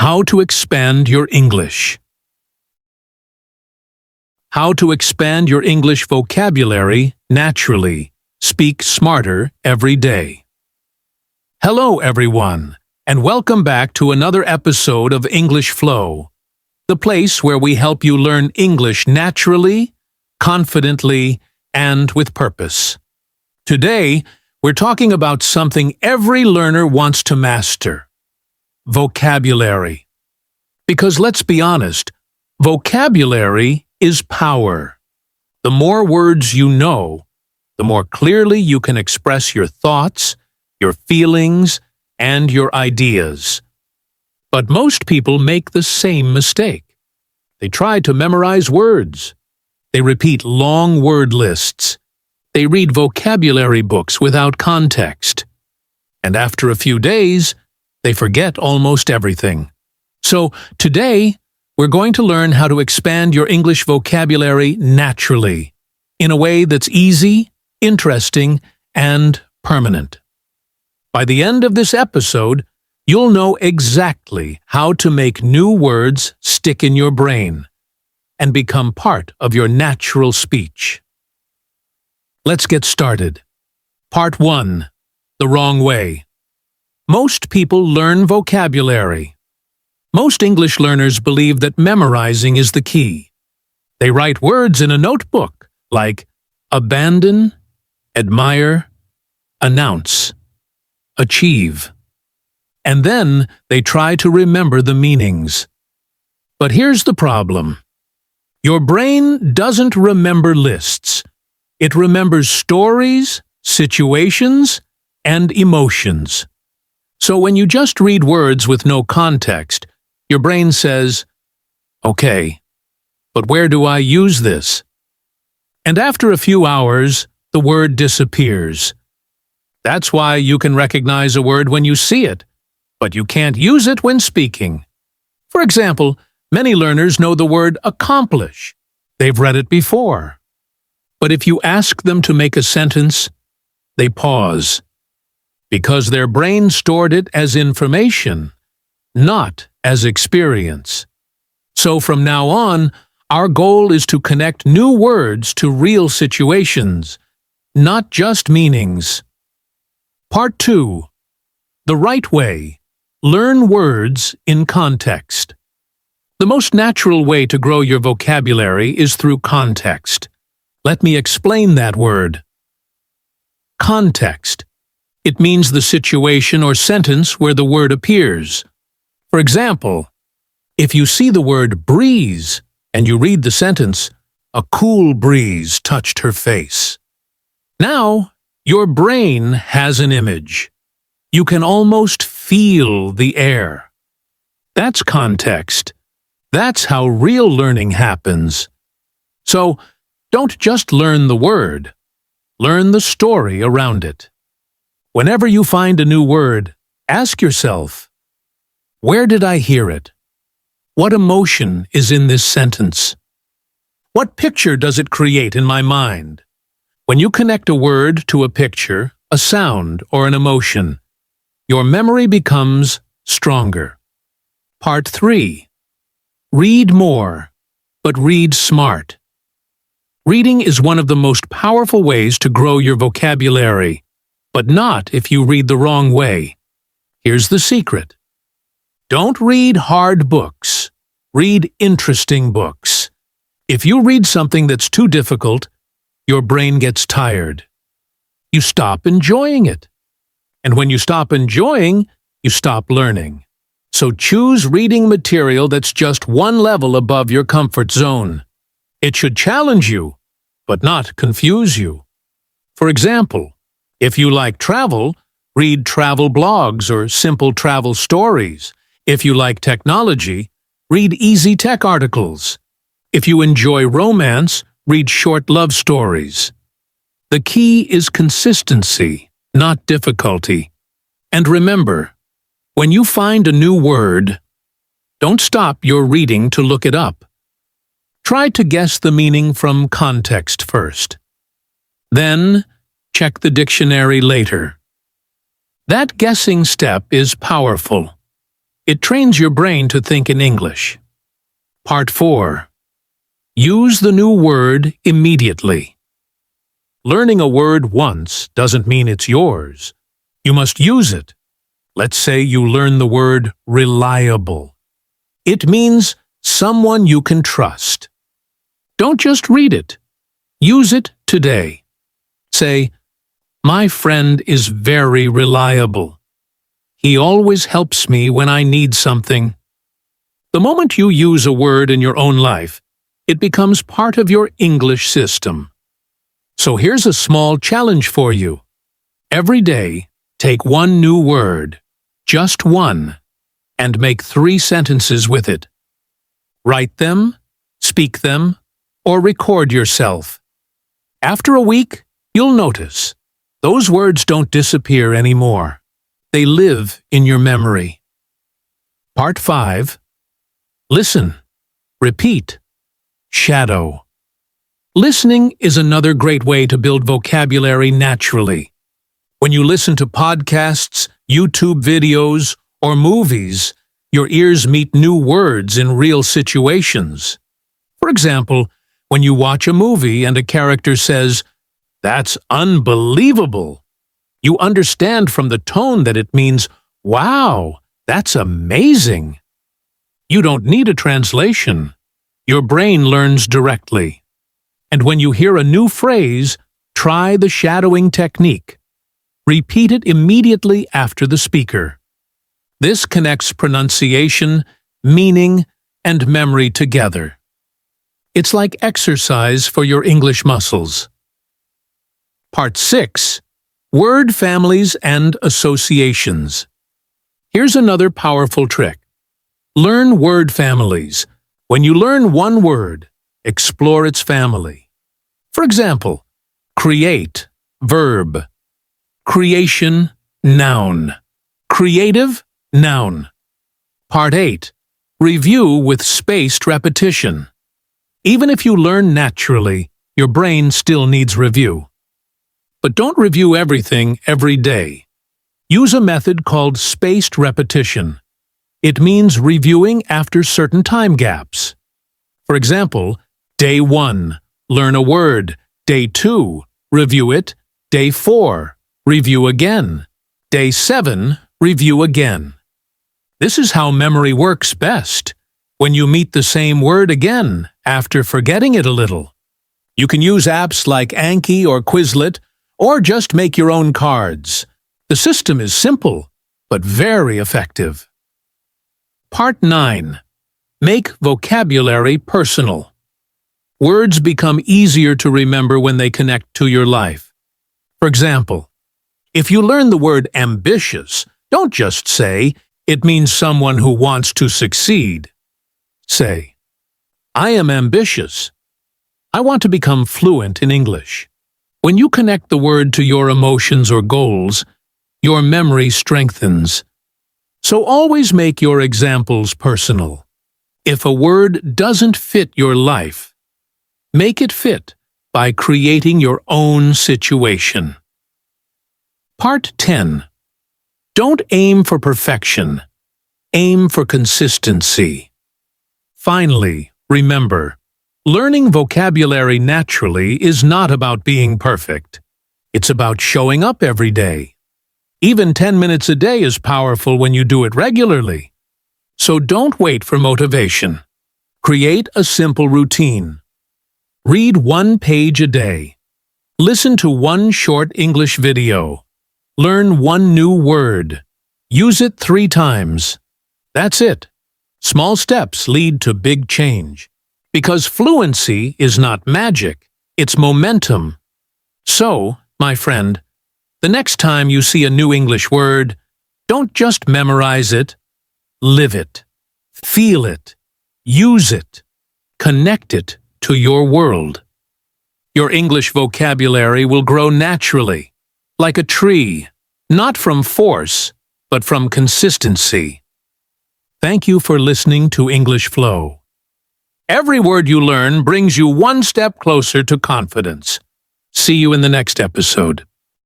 How to expand your English. How to expand your English vocabulary naturally. Speak smarter every day. Hello, everyone, and welcome back to another episode of English Flow, the place where we help you learn English naturally, confidently, and with purpose. Today, we're talking about something every learner wants to master: vocabulary. Because let's be honest, vocabulary is power. The more words you know, the more clearly you can express your thoughts, your feelings, and your ideas. But most people make the same mistake. They try to memorize words. They repeat long word lists. They read vocabulary books without context. And after a few days, they forget almost everything. So today, we're going to learn how to expand your English vocabulary naturally, in a way that's easy, interesting, and permanent. By the end of this episode, you'll know exactly how to make new words stick in your brain and become part of your natural speech. Let's get started. Part 1. The wrong way. Most people learn vocabulary. Most English learners believe that memorizing is the key. They write words in a notebook like abandon, admire, announce, achieve. And then they try to remember the meanings. But here's the problem. Your brain doesn't remember lists. It remembers stories, situations, and emotions. So when you just read words with no context, your brain says, "Okay, but where do I use this?" And after a few hours, the word disappears. That's why you can recognize a word when you see it, but you can't use it when speaking. For example, many learners know the word accomplish. They've read it before. But if you ask them to make a sentence, they pause, because their brain stored it as information, not as experience. So from now on, our goal is to connect new words to real situations, not just meanings. Part 2. The right way. Learn words in context. The most natural way to grow your vocabulary is through context. Let me explain that word. Context. It means the situation or sentence where the word appears. For example, if you see the word breeze and you read the sentence, "A cool breeze touched her face." Now, your brain has an image. You can almost feel the air. That's context. That's how real learning happens. So, don't just learn the word. Learn the story around it. Whenever you find a new word, ask yourself, where did I hear it? What emotion is in this sentence? What picture does it create in my mind? When you connect a word to a picture, a sound, or an emotion, your memory becomes stronger. Part 3. Read more, but read smart. Reading is one of the most powerful ways to grow your vocabulary, but not if you read the wrong way. Here's the secret. Don't read hard books. Read interesting books. If you read something that's too difficult, your brain gets tired. You stop enjoying it. And when you stop enjoying, you stop learning. So choose reading material that's just one level above your comfort zone. It should challenge you, but not confuse you. For example, if you like travel, read travel blogs or simple travel stories. If you like technology, read easy tech articles. If you enjoy romance, read short love stories. The key is consistency, not difficulty. And remember, when you find a new word, don't stop your reading to look it up. Try to guess the meaning from context first. Then, check the dictionary later. That guessing step is powerful. It trains your brain to think in English. Part 4. Use the new word immediately. Learning a word once doesn't mean it's yours. You must use it. Let's say you learn the word reliable. It means someone you can trust. Don't just read it. Use it today. Say, "My friend is very reliable. He always helps me when I need something." The moment you use a word in your own life, it becomes part of your English system. So here's a small challenge for you. Every day, take one new word, just one, and make 3 sentences with it. Write them, speak them, or record yourself. After a week, you'll notice those words don't disappear anymore. They live in your memory. Part 5. Listen, repeat, shadow. Listening is another great way to build vocabulary naturally. When you listen to podcasts, YouTube videos, or movies, your ears meet new words in real situations. For example, when you watch a movie and a character says, "That's unbelievable," you understand from the tone that it means, "Wow, that's amazing." You don't need a translation. Your brain learns directly. And when you hear a new phrase, try the shadowing technique. Repeat it immediately after the speaker. This connects pronunciation, meaning, and memory together. It's like exercise for your English muscles. Part 6. Word families and associations. Here's another powerful trick. Learn word families. When you learn one word, explore its family. For example, create, verb. Creation, noun. Creative, noun. Part 8. Review with spaced repetition. Even if you learn naturally, your brain still needs review. But don't review everything every day. Use a method called spaced repetition. It means reviewing after certain time gaps. For example, Day 1, learn a word. Day 2, review it. Day 4, review again. Day 7, review again. This is how memory works best, when you meet the same word again after forgetting it a little. You can use apps like Anki or Quizlet, or just make your own cards. The system is simple, but very effective. Part 9. Make vocabulary personal. Words become easier to remember when they connect to your life. For example, if you learn the word ambitious, don't just say, "It means someone who wants to succeed." Say, "I am ambitious. I want to become fluent in English." When you connect the word to your emotions or goals, your memory strengthens. So always make your examples personal. If a word doesn't fit your life, make it fit by creating your own situation. Part 10. Don't aim for perfection. Aim for consistency. Finally, remember, learning vocabulary naturally is not about being perfect. It's about showing up every day. Even 10 minutes a day is powerful when you do it regularly. So don't wait for motivation. Create a simple routine. Read 1 page a day. Listen to 1 short English video. Learn 1 new word. Use it 3 times. That's it. Small steps lead to big change. Because fluency is not magic, it's momentum. So, my friend, the next time you see a new English word, don't just memorize it. Live it. Feel it. Use it. Connect it to your world. Your English vocabulary will grow naturally, like a tree, not from force, but from consistency. Thank you for listening to English Flow. Every word you learn brings you 1 step closer to confidence. See you in the next episode.